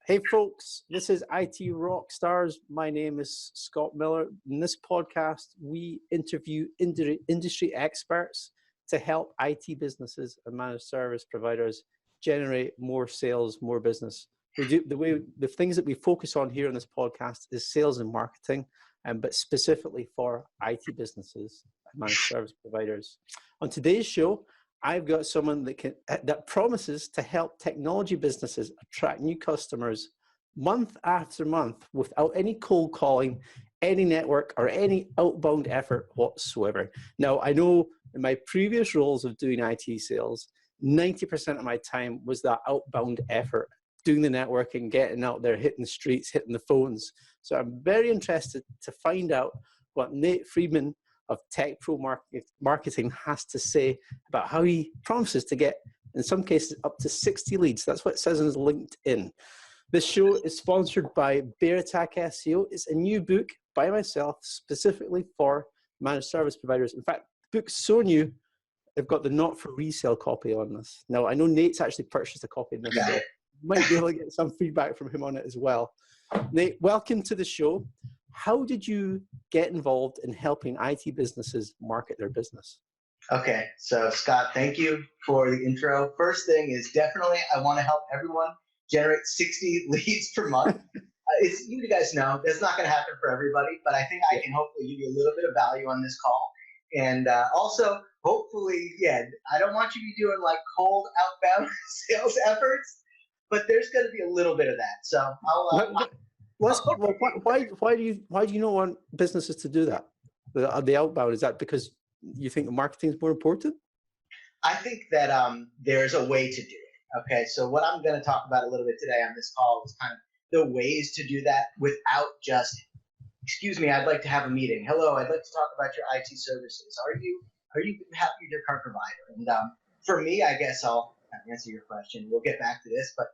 Hey folks, this is IT Rockstars. My name is Scott Miller. In this podcast, we interview industry experts to help IT businesses and managed service providers generate more sales, more business. The things that we focus on here in this podcast is sales and marketing, but specifically for IT businesses and managed service providers. On today's show, I've got someone that promises to help technology businesses attract new customers month after month without any cold calling, any network, or any outbound effort whatsoever. Now, I know in my previous roles of doing IT sales, 90% of my time was that outbound effort, doing the networking, getting out there, hitting the streets, hitting the phones. So I'm very interested to find out what Nate Freedman of Tech Pro Marketing has to say about how he promises to get, in some cases, up to 60 leads. That's what it says on his LinkedIn. This show is sponsored by Bear Attack SEO. It's a new book by myself specifically for managed service providers. In fact, the book's so new, they've got the not for resale copy on this. Now, I know Nate's actually purchased a copy of this, so you might be able to get some feedback from him on it as well. Nate, welcome to the show. How did you get involved in helping IT businesses market their business? Okay, so Scott, thank you for the intro. First thing is definitely I want to help everyone generate 60 leads per month. You guys know that's not going to happen for everybody, but I think I can hopefully give you a little bit of value on this call. And also, hopefully, I don't want you to be doing like cold outbound sales efforts, but there's going to be a little bit of that. So why do you not want businesses to do that? The outbound, is that because you think marketing is more important? I think that there's a way to do it. Okay, so what I'm going to talk about a little bit today on this call is kind of the ways to do that without just, excuse me, I'd like to have a meeting. Hello, I'd like to talk about your IT services. Are you happy with your current provider? And for me, I guess I'll answer your question. We'll get back to this, but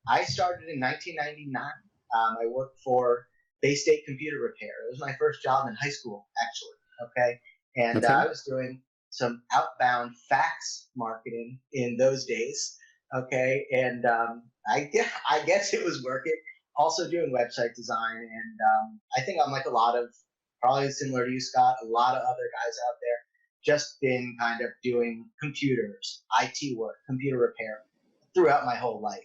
I started in 1999. I worked for Bay State Computer Repair. It was my first job in high school, actually. Okay, and I was doing some outbound fax marketing in those days. Okay, and I guess it was working. Also doing website design, and I think I'm like a lot of, probably similar to you, Scott, a lot of other guys out there, just been kind of doing computers, IT work, computer repair throughout my whole life,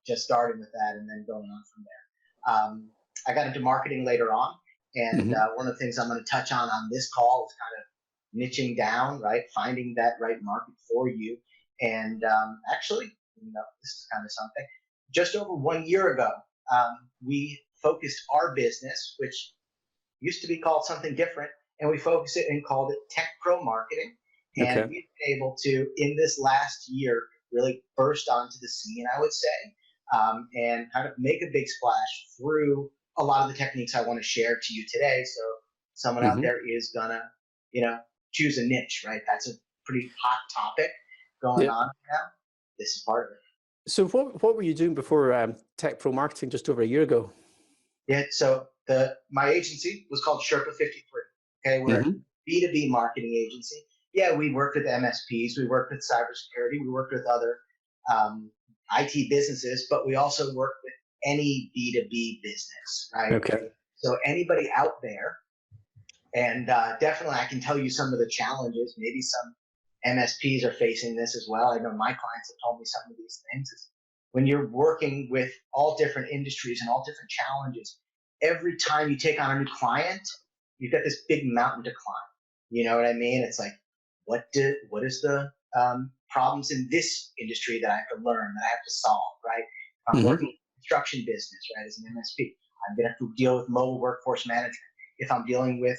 just starting with that and then going on from there. I got into marketing later on, and one of the things I'm going to touch on this call is kind of niching down, right? Finding that right market for you. And actually, this is kind of something. Just over 1 year ago, we focused our business, which used to be called something different, and we focused it and called it Tech Pro Marketing. And we've been able to, in this last year, really burst onto the scene, I would say, and kind of make a big splash through a lot of the techniques I want to share to you today. So someone out there is gonna, choose a niche, right? That's a pretty hot topic going on now. This is part of it. So what were you doing before Tech Pro Marketing just over a year ago? Yeah, so my agency was called Sherpa 53. Okay, we're a B2B marketing agency. Yeah, we worked with MSPs, we worked with cybersecurity, we worked with other IT businesses, but we also work with any B2B business, right? Okay. So anybody out there, and definitely I can tell you some of the challenges, maybe some MSPs are facing this as well. I know my clients have told me some of these things. Is when you're working with all different industries and all different challenges, every time you take on a new client, you've got this big mountain to climb. You know what I mean? It's like, what is the problems in this industry that I have to learn, that I have to solve, right? If I'm working in the construction business, right, as an MSP, I'm going to have to deal with mobile workforce management. If I'm dealing with,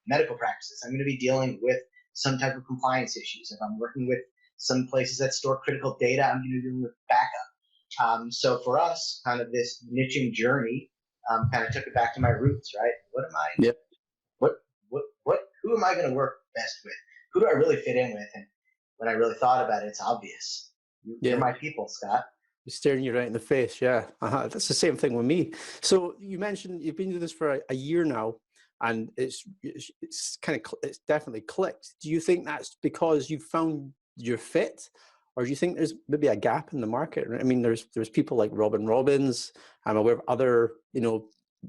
medical practices, I'm going to be dealing with some type of compliance issues. If I'm working with some places that store critical data, I'm going to be dealing with backup. So for us, kind of this niching journey, kind of took it back to my roots, right? What am I? Yep. Who am I going to work best with? Who do I really fit in with? And when I really thought about it, it's obvious. You're my people, Scott. Staring you right in the face, yeah. That's the same thing with me. So you mentioned you've been doing this for a year now, and it's definitely clicked. Do you think that's because you found your fit, or do you think there's maybe a gap in the market? I mean, there's people like Robin Robbins. I'm aware of other,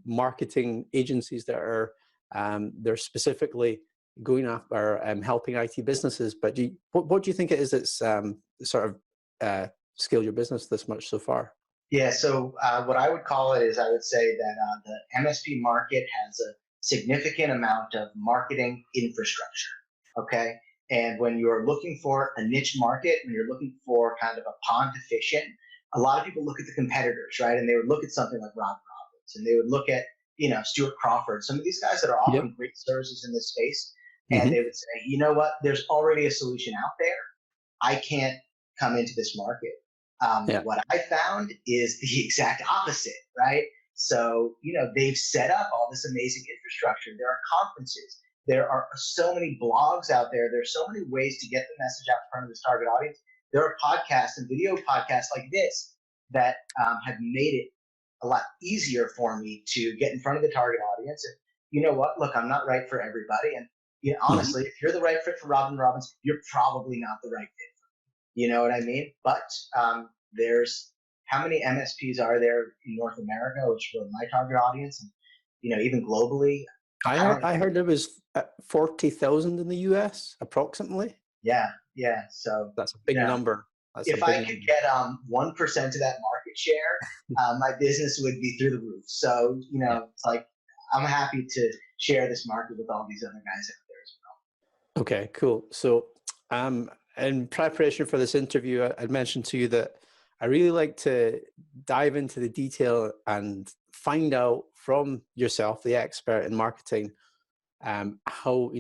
marketing agencies that are they're specifically going after helping IT businesses. But what do you think it is that's sort of scaled your business this much so far? Yeah, so what I would call it is I would say that the MSP market has a significant amount of marketing infrastructure, okay? And when you're looking for a niche market, when you're looking for kind of a pontificient, a lot of people look at the competitors, right? And they would look at something like Robin Robbins, and they would look at, Stuart Crawford, some of these guys that are Yep. offering great services in this space, and they would say, you know what, there's already a solution out there. I can't come into this market. What I found is the exact opposite, right? So, they've set up all this amazing infrastructure. There are conferences. There are so many blogs out there. There's so many ways to get the message out in front of this target audience. There are podcasts and video podcasts like this that have made it a lot easier for me to get in front of the target audience. And you know what? Look, I'm not right for everybody. And honestly, if you're the right fit for Robin Robbins, you're probably not the right fit. You know what I mean? But there's how many MSPs are there in North America, which were my target audience, and even globally. I heard there was 40,000 in the US approximately. Yeah. So that's a big number. If I could get 1% of that market share, my business would be through the roof. So it's like I'm happy to share this market with all these other guys out there as well. Okay, cool. So in preparation for this interview, I'd mentioned to you that I really like to dive into the detail and find out from yourself, the expert in marketing, how,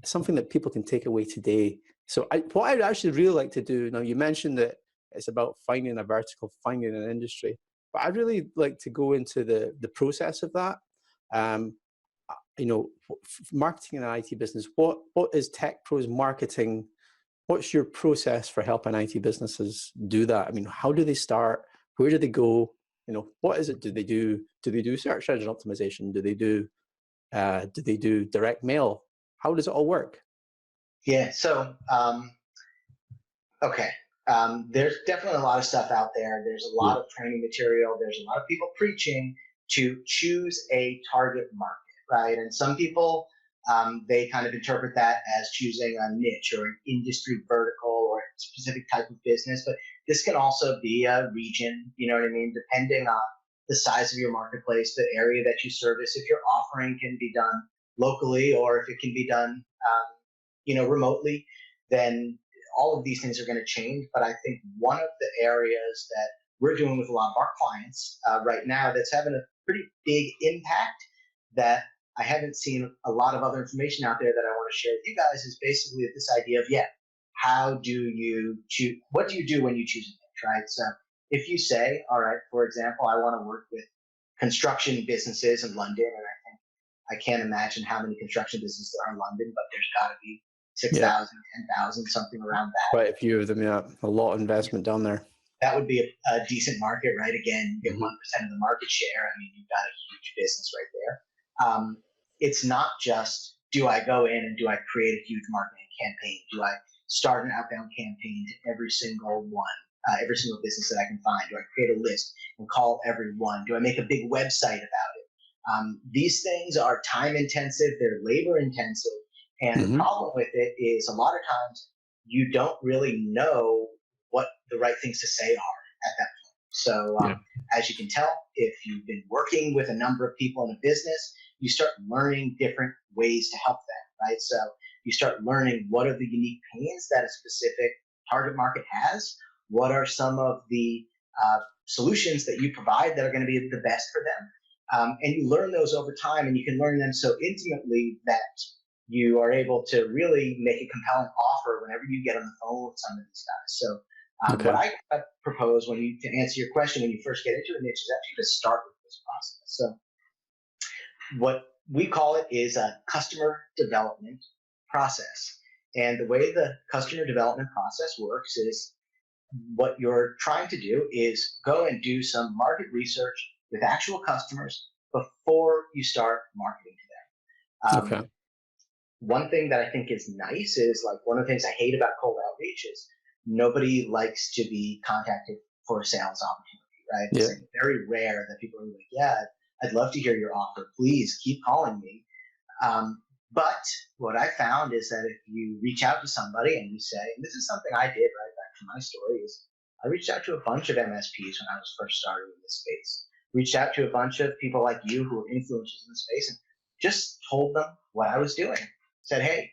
something that people can take away today. So what I'd actually really like to do, now you mentioned that it's about finding a vertical, finding an industry, but I'd really like to go into the process of that. Marketing in an IT business, what is TechPro's marketing? What's your process for helping IT businesses do that? I mean, how do they start? Where do they go? What is it? Do they do search engine optimization? Do they do direct mail? How does it all work? Yeah. So, okay. There's definitely a lot of stuff out there. There's a lot of training material. There's a lot of people preaching to choose a target market, right? And some people, they kind of interpret that as choosing a niche or an industry vertical or a specific type of business. But this can also be a region, you know what I mean? Depending on the size of your marketplace, the area that you service, if your offering can be done locally or if it can be done, remotely, then all of these things are going to change. But I think one of the areas that we're doing with a lot of our clients right now that's having a pretty big impact that I haven't seen a lot of other information out there that I want to share with you guys is basically this idea of, how do you choose? What do you do when you choose a niche, right? So if you say, all right, for example, I want to work with construction businesses in London, and I can't imagine how many construction businesses there are in London, but there's got to be 6,000, 10,000, something around that. Quite a few of them, a lot of investment down there. That would be a decent market, right? Again, you get 1% of the market share. I mean, you've got a huge business right there. It's not just, do I go in and do I create a huge marketing campaign? Do I start an outbound campaign to every single every single business that I can find? Do I create a list and call everyone? Do I make a big website about it? These things are time intensive, they're labor intensive. And the problem with it is a lot of times you don't really know what the right things to say are at that point. So as you can tell, if you've been working with a number of people in a business, you start learning different ways to help them, right? So you start learning what are the unique pains that a specific target market has, what are some of the solutions that you provide that are going to be the best for them. And you learn those over time, and you can learn them so intimately that you are able to really make a compelling offer whenever you get on the phone with some of these guys. So what I propose to answer your question, when you first get into a niche, is actually to start with this process. So what we call it is a customer development process. And the way the customer development process works is what you're trying to do is go and do some market research with actual customers before you start marketing to them. One thing that I think is nice is, like, one of the things I hate about cold outreach is nobody likes to be contacted for a sales opportunity, right? It's Yeah. like very rare that people are like, yeah, I'd love to hear your offer. Please keep calling me. But what I found is that if you reach out to somebody and you say, and this is something I did right back to my story, is I reached out to a bunch of MSPs when I was first starting in this space. Reached out to a bunch of people like you who were influencers in the space and just told them what I was doing. Said, hey,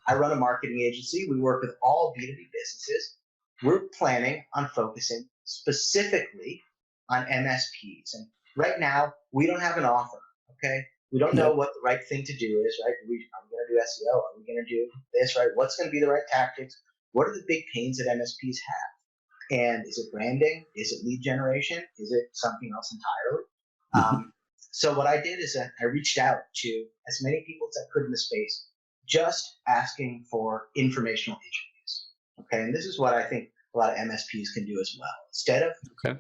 I run a marketing agency. We work with all B2B businesses. We're planning on focusing specifically on MSPs. And right now, we don't have an offer, okay? We don't know what the right thing to do is, right? Are we going to do SEO? Are we going to do this, right? What's going to be the right tactics? What are the big pains that MSPs have? And is it branding? Is it lead generation? Is it something else entirely? So what I did is that I reached out to as many people as I could in the space, just asking for informational interviews. Okay, and this is what I think a lot of MSPs can do as well. Instead of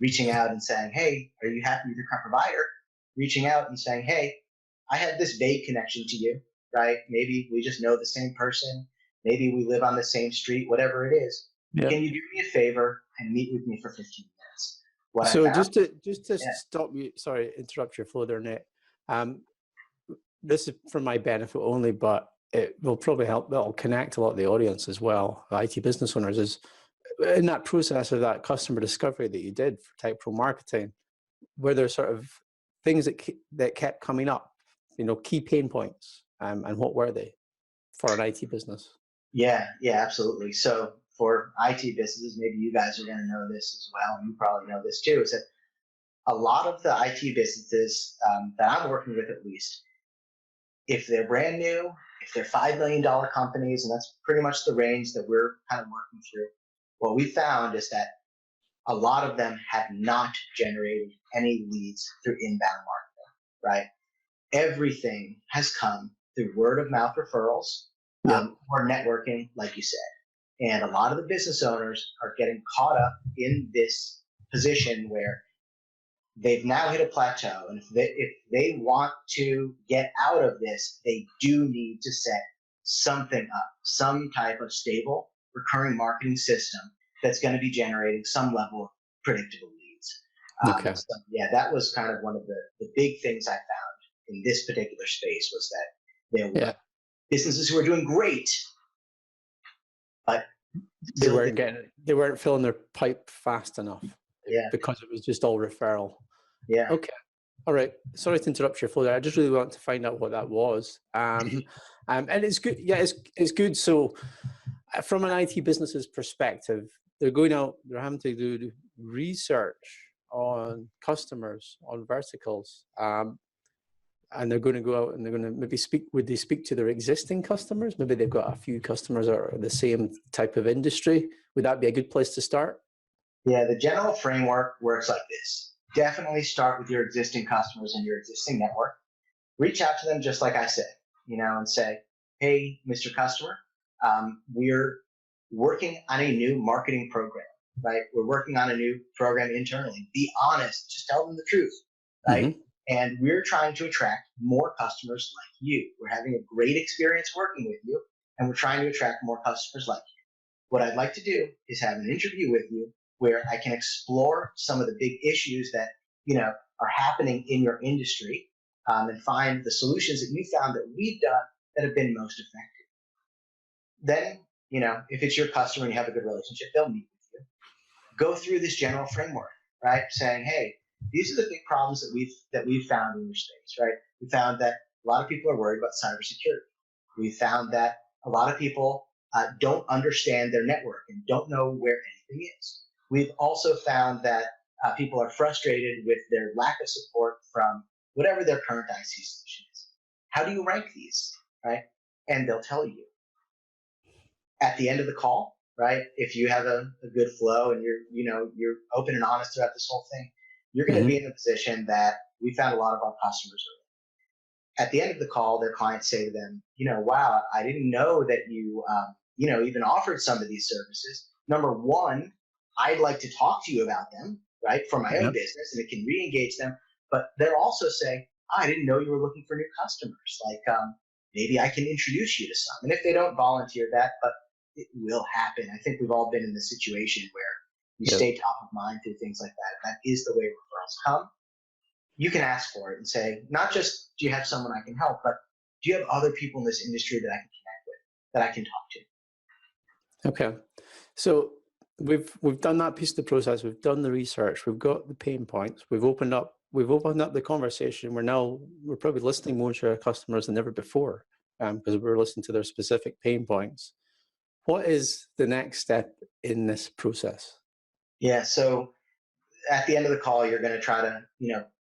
reaching out and saying, hey, are you happy with your current provider? Reaching out and saying, hey, I had this vague connection to you, right? Maybe we just know the same person. Maybe we live on the same street, whatever it is. Yeah. Can you do me a favor and meet with me for 15 minutes? So just to stop you, sorry, interrupt your flow there, Nate. This is for my benefit only, but it will probably help. That'll connect a lot of the audience as well. The IT business owners is in that process of that customer discovery that you did for Type Pro marketing. Were there sort of things that kept coming up? You know, key pain points, and what were they for an IT business? Yeah, absolutely. So for IT businesses, maybe you guys are going to know this as well, and you probably know this too, is that a lot of the IT businesses that I'm working with, at least, if they're brand new, if they're $5 million companies, and that's pretty much the range that we're kind of working through, what we found is that a lot of them have not generated any leads through inbound marketing, right? Everything has come through word of mouth referrals or networking, like you said. And a lot of the business owners are getting caught up in this position where they've now hit a plateau. And if they want to get out of this, they do need to set something up, some type of stable, recurring marketing system that's going to be generating some level of predictable leads. So, that was kind of one of the big things I found in this particular space, was that there were businesses who were doing great, but they weren't filling their pipe fast enough. Because it was just all referral. Okay. All right. Sorry to interrupt your flow there. I just really want to find out what that was. And it's good. Yeah, it's good. So from an IT business's perspective, they're going out, they're having to do research on customers, on verticals. And they're going to go out and they're going to maybe would they speak to their existing customers? Maybe they've got a few customers that are the same type of industry. Would that be a good place to start? Yeah, the general framework works like this. Definitely start with your existing customers and your existing network. Reach out to them just like I said, and say, hey, Mr. Customer, we're working on a new marketing program, right? We're working on a new program internally. Be honest. Just tell them the truth, right? And we're trying to attract more customers like you. We're having a great experience working with you, and we're trying to attract more customers like you. What I'd like to do is have an interview with you where I can explore some of the big issues that are happening in your industry, and find the solutions that you found that we've done that have been most effective. Then, if it's your customer and you have a good relationship, they'll meet with you. Go through this general framework, right? Saying, hey, these are the big problems that we've found in your space, right? We found that a lot of people are worried about cybersecurity. We found that a lot of people don't understand their network and don't know where anything is. We've also found that people are frustrated with their lack of support from whatever their current IT solution is. How do you rank these, right? And they'll tell you. At the end of the call, right? If you have a good flow and you're open and honest throughout this whole thing, you're going to be in a position that we found a lot of our customers are in. At the end of the call, their clients say to them, wow, I didn't know that you, even offered some of these services. Number one, I'd like to talk to you about them, right, for my own business, and it can re-engage them. But they'll also say, I didn't know you were looking for new customers. Like, maybe I can introduce you to some. And if they don't volunteer that, but it will happen. I think we've all been in this situation where you Yep. stay top of mind through things like that. That is the way referrals come. You can ask for it and say, not just, do you have someone I can help, but do you have other people in this industry that I can connect with, that I can talk to? Okay. So we've done that piece of the process. We've done the research. We've got the pain points. We've opened up the conversation. We're probably listening more to our customers than ever before, because we're listening to their specific pain points. What is the next step in this process? Yeah. So at the end of the call, you're going to try to,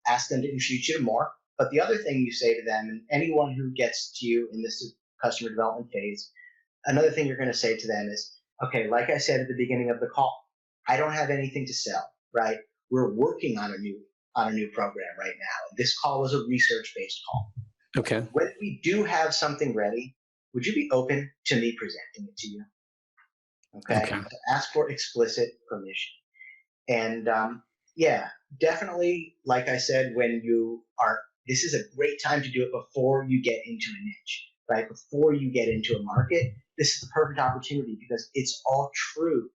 ask them to introduce you to more. But the other thing you say to them, and anyone who gets to you in this customer development phase, another thing you're going to say to them is, okay, like I said at the beginning of the call, I don't have anything to sell, right? We're working on a new program right now. This call is a research-based call. Okay. When we do have something ready, would you be open to me presenting it to you? Okay. So ask for explicit permission. And yeah, definitely, like I said, this is a great time to do it before you get into a niche, right? Before you get into a market, this is the perfect opportunity because it's all true.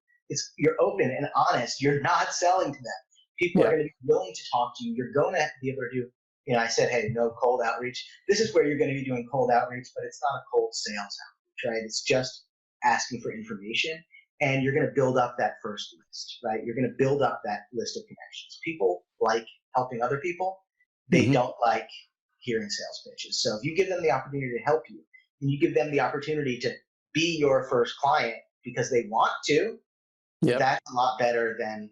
You're open and honest. You're not selling to them. People are going to be willing to talk to you. You're going to be able to do, I said, hey, no cold outreach. This is where you're going to be doing cold outreach, but it's not a cold sales outreach, right? It's just asking for information. And you're going to build up that first list, right? You're going to build up that list of connections. People like helping other people. They don't like hearing sales pitches. So if you give them the opportunity to help you, and you give them the opportunity to be your first client because they want to, that's a lot better than,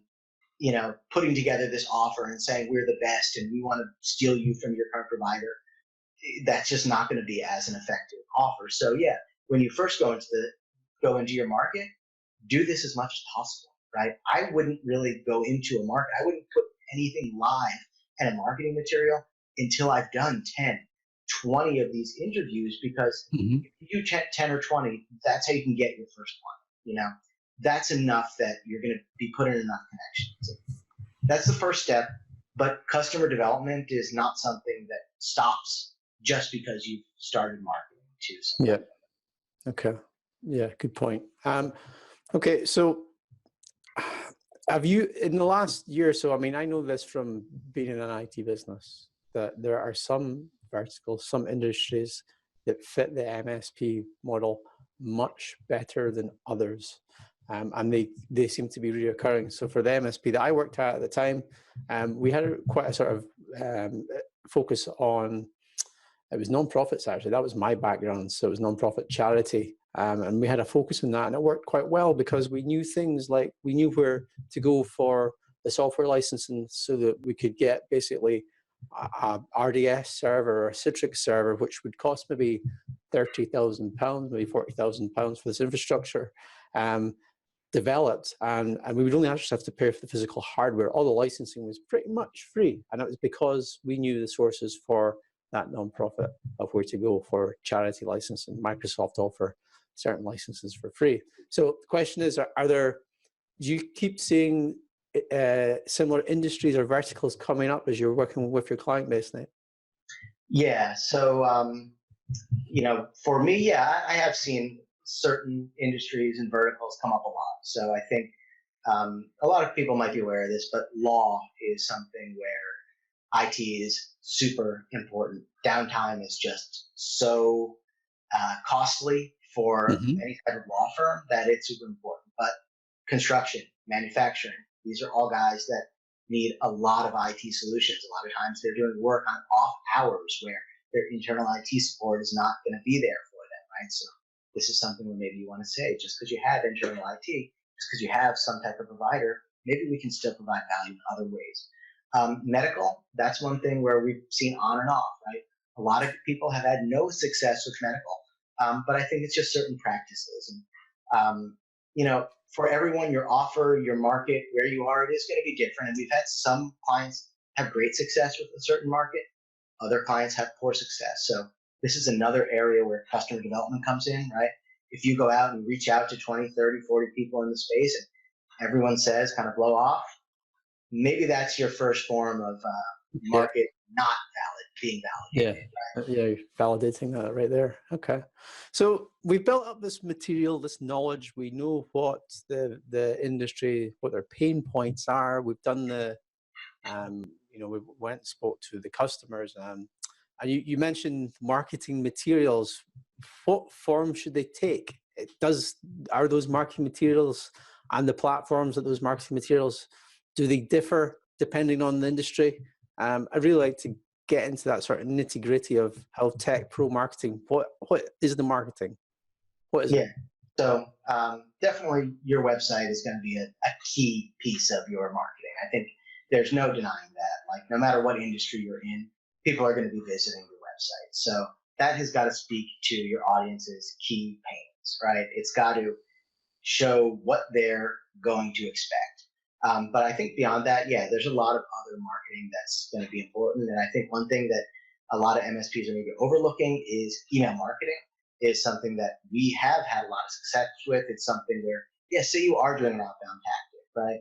putting together this offer and saying we're the best and we want to steal you from your current provider. That's just not going to be as an effective offer. So yeah, when you first go into your market, do this as much as possible, right? I wouldn't really go into a market. I wouldn't put anything live in a marketing material until I've done 10, 20 of these interviews, because if you do 10 or 20, that's how you can get your first one. That's enough that you're going to be put in enough connections. That's the first step, but customer development is not something that stops just because you've started marketing to someone. Yeah. Okay. Yeah, good point. Okay, so have you, in the last year or so, I know this from being in an IT business, that there are some verticals, some industries that fit the MSP model much better than others. And they seem to be reoccurring. So for the MSP that I worked at the time, we had quite a sort of focus on, it was nonprofits actually. That was my background. So it was nonprofit charity. And we had a focus on that, and it worked quite well because we knew things like, we knew where to go for the software licensing so that we could get basically a RDS server or a Citrix server, which would cost maybe £30,000, maybe £40,000 for this infrastructure, developed. And we would only just have to pay for the physical hardware. All the licensing was pretty much free. And it was because we knew the sources for that nonprofit of where to go for charity licensing. Microsoft offer certain licenses for free. So the question is, do you keep seeing similar industries or verticals coming up as you're working with your client base, Nate? Yeah. So, for me, I have seen certain industries and verticals come up a lot. So I think a lot of people might be aware of this, but law is something where IT is super important. Downtime is just so costly for any type of law firm that it's super important. But construction, manufacturing, these are all guys that need a lot of IT solutions. A lot of times they're doing work on off hours where their internal IT support is not going to be there for them, right? So this is something where maybe you want to say, just because you have internal IT, just because you have some type of provider, maybe we can still provide value in other ways. Medical, that's one thing where we've seen on and off, right? A lot of people have had no success with medical, but I think it's just certain practices. And, for everyone, your offer, your market, where you are, it is going to be different. And we've had some clients have great success with a certain market. Other clients have poor success. So this is another area where customer development comes in, right? If you go out and reach out to 20, 30, 40 people in the space and everyone says kind of blow off, maybe that's your first form of market not being validated. Yeah, validating that right there. Okay. So we've built up this material, this knowledge. We know what the industry, what their pain points are. We've done the, we went and spoke to the customers. And you mentioned marketing materials. What form should they take? Are those marketing materials and the platforms of those marketing materials, do they differ depending on the industry? I'd really like to get into that sort of nitty gritty of how tech pro marketing, what is the marketing? What is it? So definitely your website is going to be a key piece of your marketing. I think there's no denying that. Like no matter what industry you're in, people are going to be visiting your website. So that has got to speak to your audience's key pains, right? It's got to show what they're going to expect. But I think beyond that, there's a lot of other marketing that's going to be important. And I think one thing that a lot of MSPs are maybe overlooking is email marketing is something that we have had a lot of success with. It's something where, say you are doing an outbound tactic, right?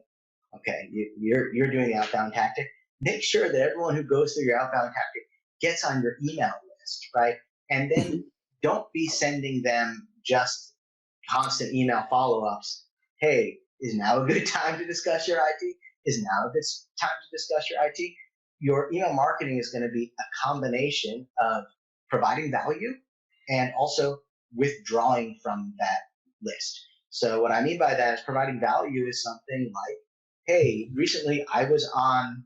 Okay, you're doing the outbound tactic. Make sure that everyone who goes through your outbound tactic gets on your email list, right? And then don't be sending them just constant email follow-ups. Hey, is now a good time to discuss your IT? Is now a good time to discuss your IT? Your email marketing is going to be a combination of providing value and also withdrawing from that list. So what I mean by that is providing value is something like, hey, recently I was on,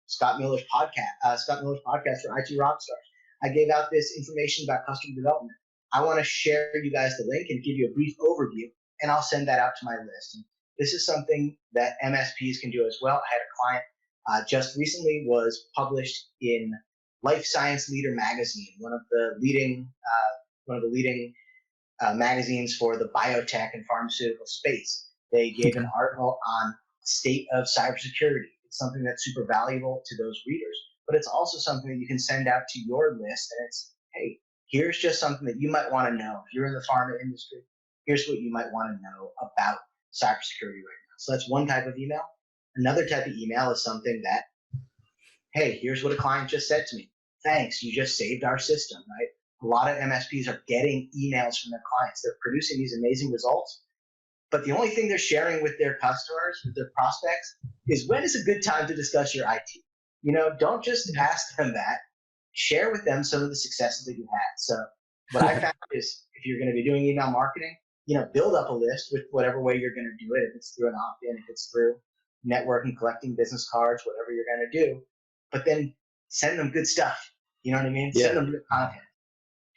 Scott Miller's podcast for IT Rockstars. I gave out this information about customer development. I want to share you guys the link and give you a brief overview, and I'll send that out to my list. And this is something that MSPs can do as well. I had a client just recently was published in Life Science Leader magazine, one of the leading magazines for the biotech and pharmaceutical space. They gave an article on state of cybersecurity. It's something that's super valuable to those readers, but it's also something that you can send out to your list. And it's, hey, here's just something that you might want to know. If you're in the pharma industry, here's what you might want to know about cybersecurity right now. So that's one type of email. Another type of email is something that, hey, here's what a client just said to me. Thanks, you just saved our system, right? A lot of MSPs are getting emails from their clients. They're producing these amazing results, but the only thing they're sharing with their customers, with their prospects, is when is a good time to discuss your IT? Don't just ask them that. Share with them some of the successes that you had. So what I found is if you're going to be doing email marketing, build up a list with whatever way you're going to do it. If it's through an opt-in, if it's through networking, collecting business cards, whatever you're going to do, but then send them good stuff. You know what I mean? Yeah. Send them good content.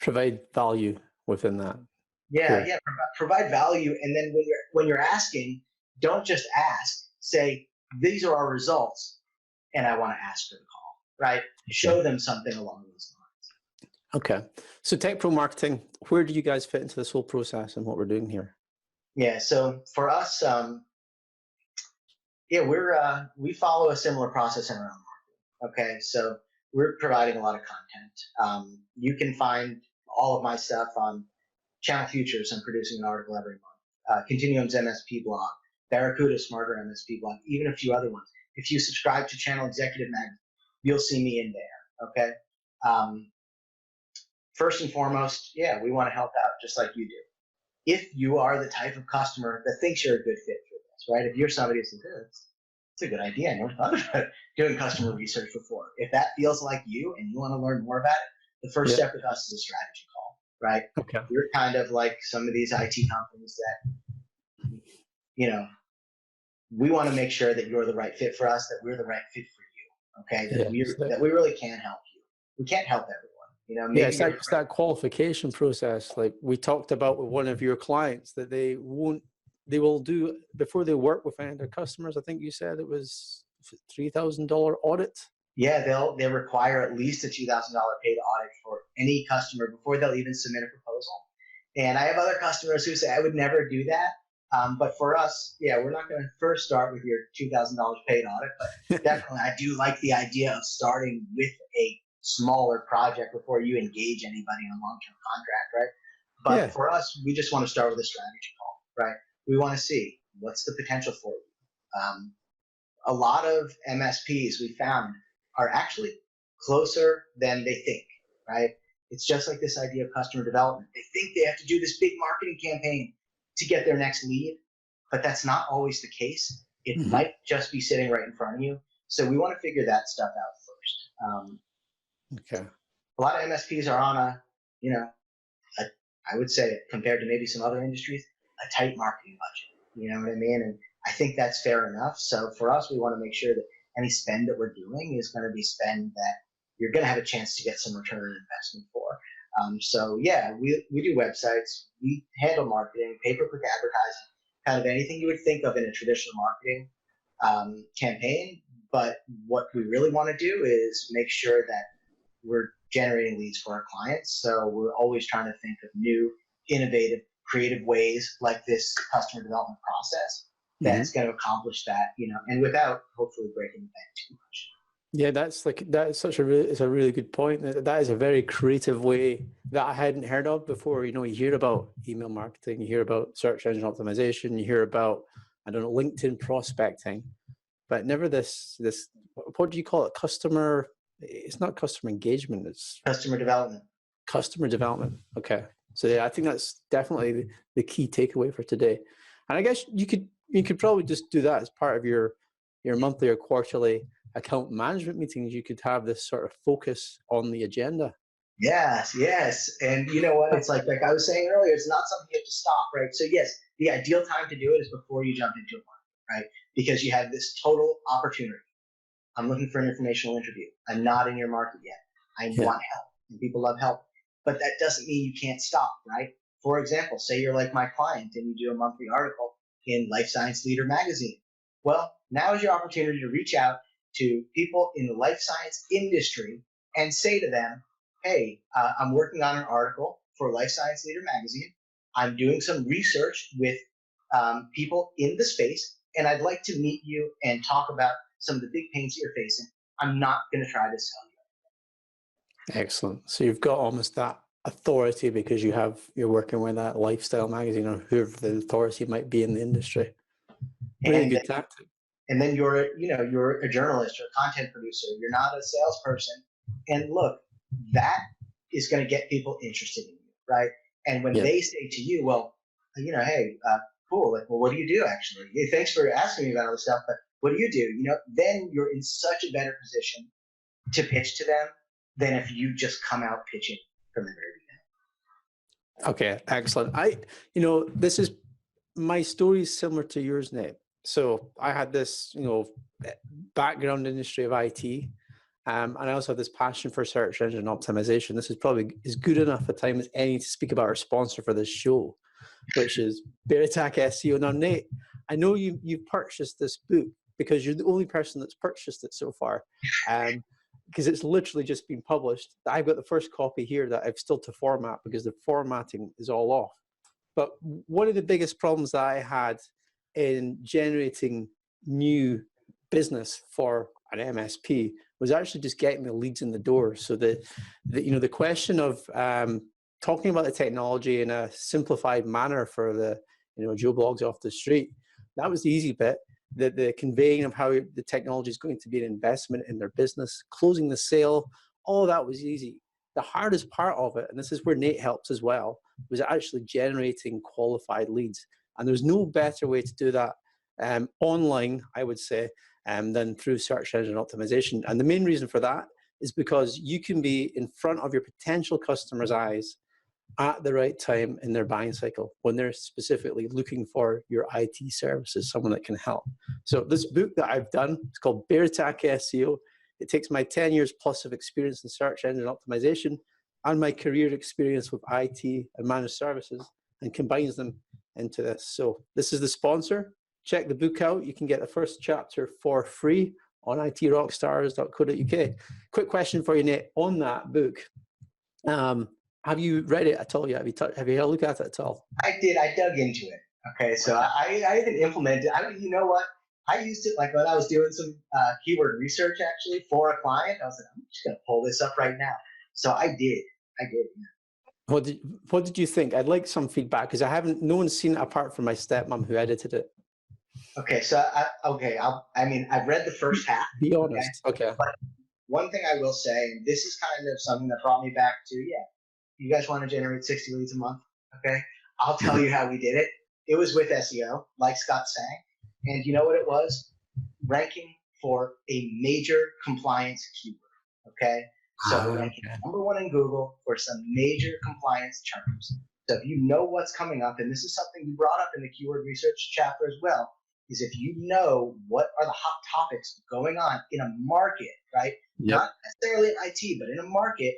Provide value within that. Yeah. Provide value. And then when you're asking, don't just ask. Say, these are our results, and I want to ask for the call, right? Show them something along those lines. Okay. So Tech Pro Marketing, where do you guys fit into this whole process and what we're doing here? Yeah. So for us, we follow a similar process in our own marketing. Okay. So we're providing a lot of content. You can find all of my stuff on Channel Futures. I'm producing an article every month. Continuum's MSP blog, Barracuda's Smarter MSP blog, even a few other ones. If you subscribe to Channel Executive Magazine, you'll see me in there. Okay. First and foremost, we want to help out just like you do. If you are the type of customer that thinks you're a good fit for this, right? If you're somebody who says, it's a good idea. I never thought about doing customer research before. If that feels like you and you want to learn more about it, the first step with us is a strategy call, right? Okay. We're kind of like some of these IT companies that, we want to make sure that you're the right fit for us, that we're the right fit for you, okay? That we really can help you. We can't help everyone, maybe it's that qualification process. Like we talked about with one of your clients that they will do before they work with any of their customers. I think you said it was $3,000 audit. Yeah, they'll require at least a $2,000 paid audit for any customer before they'll even submit a proposal. And I have other customers who say I would never do that. But for us, we're not going to first start with your $2,000 paid audit, but definitely I do like the idea of starting with a smaller project before you engage anybody in a long-term contract, right? But for us, we just want to start with a strategy call, right? We want to see what's the potential for you. A lot of MSPs we found are actually closer than they think, right? It's just like this idea of customer development. They think they have to do this big marketing campaign to get their next lead, but that's not always the case. It might just be sitting right in front of you. So we want to figure that stuff out first. Okay. A lot of MSPs are on I would say, compared to maybe some other industries, a tight marketing budget. You know what I mean? And I think that's fair enough. So for us, we want to make sure that any spend that we're doing is going to be spend that you're going to have a chance to get some return on investment for. So yeah, we do websites, we handle marketing, pay-per-click advertising, kind of anything you would think of in a traditional marketing campaign. But what we really want to do is make sure that we're generating leads for our clients. So we're always trying to think of new, innovative, creative ways like this customer development process that's going to accomplish that, and without hopefully breaking the bank too much. Yeah, that's such it's a really good point. That is a very creative way that I hadn't heard of before. You hear about email marketing, you hear about search engine optimization, you hear about, I don't know, LinkedIn prospecting, but never this, what do you call it? It's not customer engagement, it's customer development. Customer development. Okay. So yeah, I think that's definitely the key takeaway for today. And I guess you could probably just do that as part of your monthly or quarterly account management meetings. You could have this sort of focus on the agenda. Yes. And you know what? It's like I was saying earlier, it's not something you have to stop, right? So yes, the ideal time to do it is before you jump into a market, right? Because you have this total opportunity. I'm looking for an informational interview. I'm not in your market yet. I want help, and people love help. But that doesn't mean you can't stop, right? For example, say you're like my client and you do a monthly article in Life Science Leader magazine. Well, now is your opportunity to reach out to people in the life science industry and say to them, hey, I'm working on an article for Life Science Leader magazine. I'm doing some research with people in the space, and I'd like to meet you and talk about some of the big pains that you're facing. I'm not going to try to sell you. Excellent. So you've got almost that authority because you're working with that lifestyle magazine or whoever the authority might be in the industry. Really good tactic. And then you're a journalist or a content producer. You're not a salesperson. And look, that is going to get people interested in you, right? And when they say to you, well, hey, cool. Like, well, what do you do actually? Hey, thanks for asking me about all this stuff, but what do you do? Then you're in such a better position to pitch to them than if you just come out pitching from the very beginning. Okay, excellent. This is my story is similar to yours, Nate. So I had this, background industry of IT, and I also have this passion for search engine optimization. This is probably as good enough a time as any to speak about our sponsor for this show, which is Bear Attack SEO. Now, Nate, I know you've purchased this book because you're the only person that's purchased it so far, because it's literally just been published. I've got the first copy here that I've still to format because the formatting is all off. But one of the biggest problems that I had in generating new business for an MSP was actually just getting the leads in the door. So the question of talking about the technology in a simplified manner for the Joe Blogs off the street, that was the easy bit. The conveying of how the technology is going to be an investment in their business, closing the sale, all that was easy. The hardest part of it, and this is where Nate helps as well, was actually generating qualified leads. And there's no better way to do that online, I would say, than through search engine optimization. And the main reason for that is because you can be in front of your potential customers' eyes at the right time in their buying cycle when they're specifically looking for your IT services, someone that can help. So this book that I've done, it's called Bear Attack SEO. It takes my 10 years plus of experience in search engine optimization and my career experience with IT and managed services and combines them into this. So this is the sponsor. Check the book out. You can get the first chapter for free on itrockstars.co.uk. Quick question for you, Nate, on that book. Have you read it at all yet? Have you had a look at it at all? I did. I dug into it. Okay, so I even implemented. You know what? I used it like when I was doing some keyword research actually for a client. I was like, I'm just gonna pull this up right now. So I did. Yeah. What did you think? I'd like some feedback because no one's seen it apart from my stepmom who edited it. Okay, so I've read the first half. Be honest. Okay. But one thing I will say, and this is kind of something that brought me back to, yeah, you guys want to generate 60 leads a month? Okay. I'll tell you how we did it. It was with SEO, like Scott saying. And you know what it was? Ranking for a major compliance keyword. Okay. So ranking number one in Google for some major compliance terms. So if you know what's coming up, and this is something you brought up in the keyword research chapter as well, is if you know what are the hot topics going on in a market, right? Yep. Not necessarily in IT, but in a market,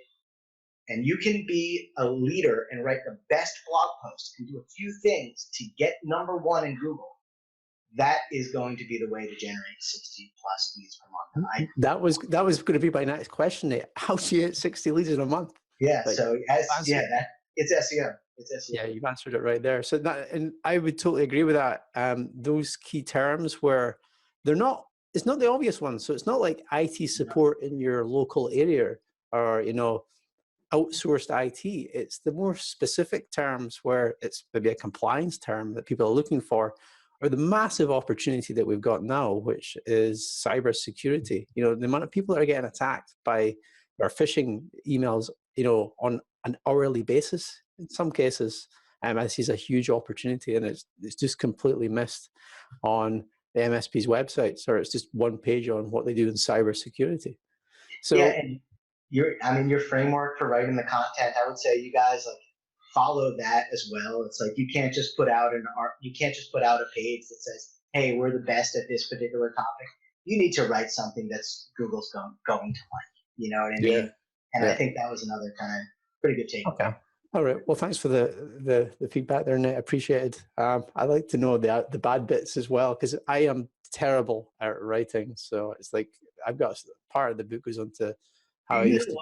and you can be a leader and write the best blog post and do a few things to get number one in Google, that is going to be the way to generate 60 plus leads per month. That was going to be my next question. How do you get 60 leads in a month? Yeah. Like, So it's SEO. It's SEO. Yeah, you've answered it right there. So that, and I would totally agree with that. Those key terms where it's not the obvious ones. So it's not like IT support in your local area or, outsourced IT. It's the more specific terms where it's maybe a compliance term that people are looking for, or the massive opportunity that we've got now, which is cybersecurity. The amount of people that are getting attacked by our phishing emails, on an hourly basis in some cases. I see a huge opportunity, and it's just completely missed on the MSP's websites, or it's just one page on what they do in cybersecurity. So yeah, and your framework for writing the content, I would say you guys follow that as well. It's like you can't just put out a page that says, "Hey, we're the best at this particular topic." You need to write something that's Google's going to like. You know what I mean? And I think that was another kind of pretty good take. Okay. All right. Well, thanks for the feedback there, Nate. Appreciate it. I like to know the bad bits as well, because I am terrible at writing. So it's like I've got part of the book goes into how I used to.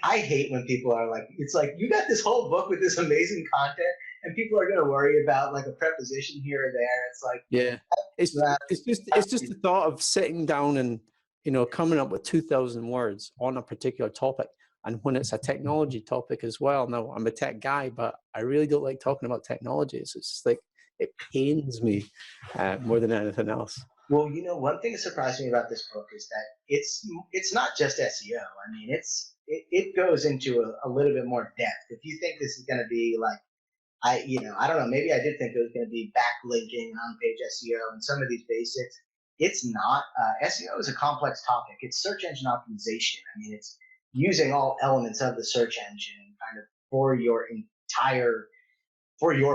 I hate when people are like, it's like you got this whole book with this amazing content, and people are going to worry about like a preposition here or there. It's like, yeah, it's just the thought of sitting down and coming up with 2,000 words on a particular topic. And when it's a technology topic as well, now I'm a tech guy, but I really don't like talking about technology. It's just like, it pains me more than anything else. Well, one thing that surprised me about this book is that it's not just SEO. I mean, it goes into a little bit more depth. If you think this is going to be like, I don't know, maybe I did think it was going to be backlinking and on-page SEO and some of these basics. It's not. SEO is a complex topic. It's search engine optimization. I mean, it's using all elements of the search engine kind of for your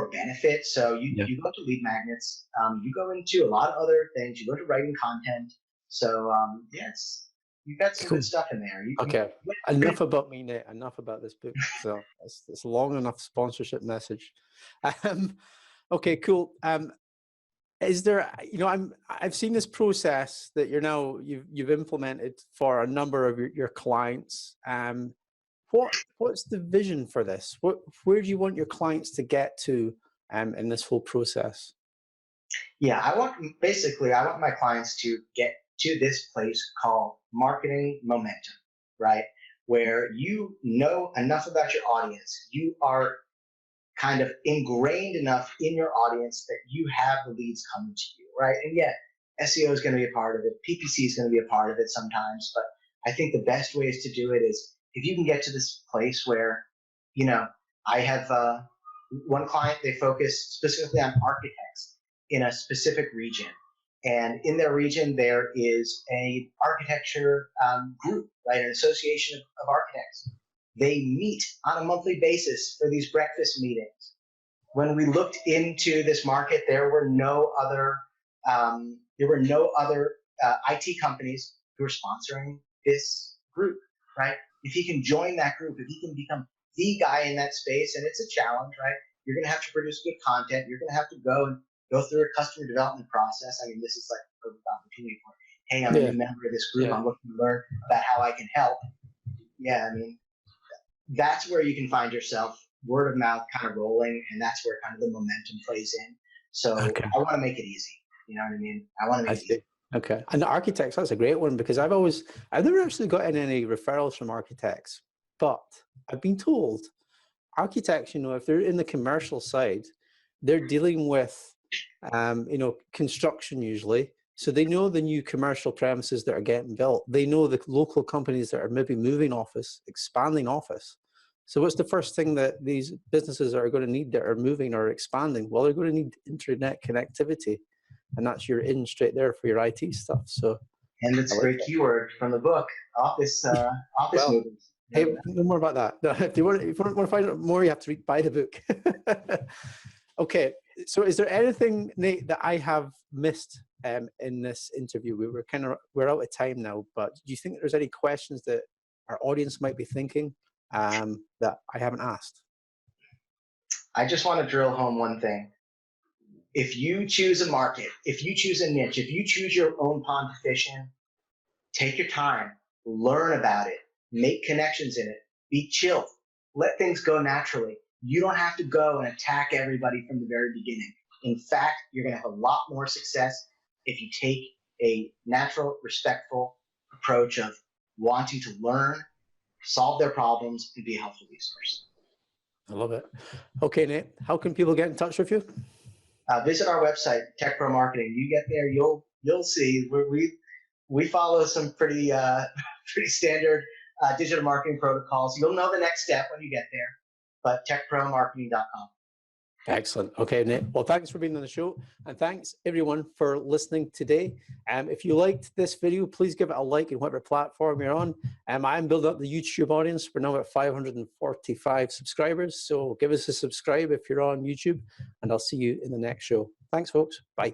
benefit. So you go to lead magnets, you go into a lot of other things, you go to writing content. So you've got some good stuff in there. Okay. Enough about me, Nate. Enough about this book. So it's long enough sponsorship message. Okay, cool. Is there, I've seen this process that you've implemented for a number of your clients. What's the vision for this? Where do you want your clients to get to in this whole process? Yeah, I want my clients to get to this place called marketing momentum, right? Where you know enough about your audience, you are kind of ingrained enough in your audience that you have the leads coming to you, right? And yeah, SEO is going to be a part of it. PPC is going to be a part of it sometimes, but I think the best ways to do it is if you can get to this place where, I have one client, they focus specifically on architects in a specific region. And in their region, there is a architecture group, right? An association of architects. They meet on a monthly basis for these breakfast meetings. When we looked into this market, there were no other IT companies who were sponsoring this group, right? If he can join that group, if he can become the guy in that space, and it's a challenge, right? You're going to have to produce good content. You're going to have to go through a customer development process. I mean, this is like a perfect opportunity for, hey, I'm a new member of this group. I'm looking to learn about how I can help. Yeah, I mean, that's where you can find yourself, word of mouth kind of rolling, and that's where kind of the momentum plays in. So I want to make it easy. You know what I mean? I want to make it easy. Okay. And the architects, that's a great one, because I've never actually gotten any referrals from architects, but I've been told architects, if they're in the commercial side, they're dealing with, construction usually. So they know the new commercial premises that are getting built. They know the local companies that are maybe moving office, expanding office. So what's the first thing that these businesses are going to need that are moving or expanding? Well, they're going to need internet connectivity. And that's your in straight there for your IT stuff. So, and it's a great keyword from the book, office well, movers. Hey, no more about that. No, if you want to find out more, you have to buy the book. Okay, so is there anything, Nate, that I have missed in this interview? We're out of time now, but do you think there's any questions that our audience might be thinking that I haven't asked? I just want to drill home one thing. If you choose a market, if you choose a niche, if you choose your own pond to fish in, take your time, learn about it, make connections in it, be chill, let things go naturally. You don't have to go and attack everybody from the very beginning. In fact, you're going to have a lot more success if you take a natural, respectful approach of wanting to learn, solve their problems, and be a helpful resource. I love it. Okay, Nate, how can people get in touch with you? Visit our website, Tech Pro Marketing. You get there, you'll see we follow some pretty standard digital marketing protocols. You'll know the next step when you get there, but techpromarketing.com. Excellent. Okay, Nate. Well, thanks for being on the show, and thanks everyone for listening today. If you liked this video, please give it a like in whatever platform you're on. I'm building up the YouTube audience. We're now at 545 subscribers, so give us a subscribe if you're on YouTube, and I'll see you in the next show. Thanks, folks. Bye.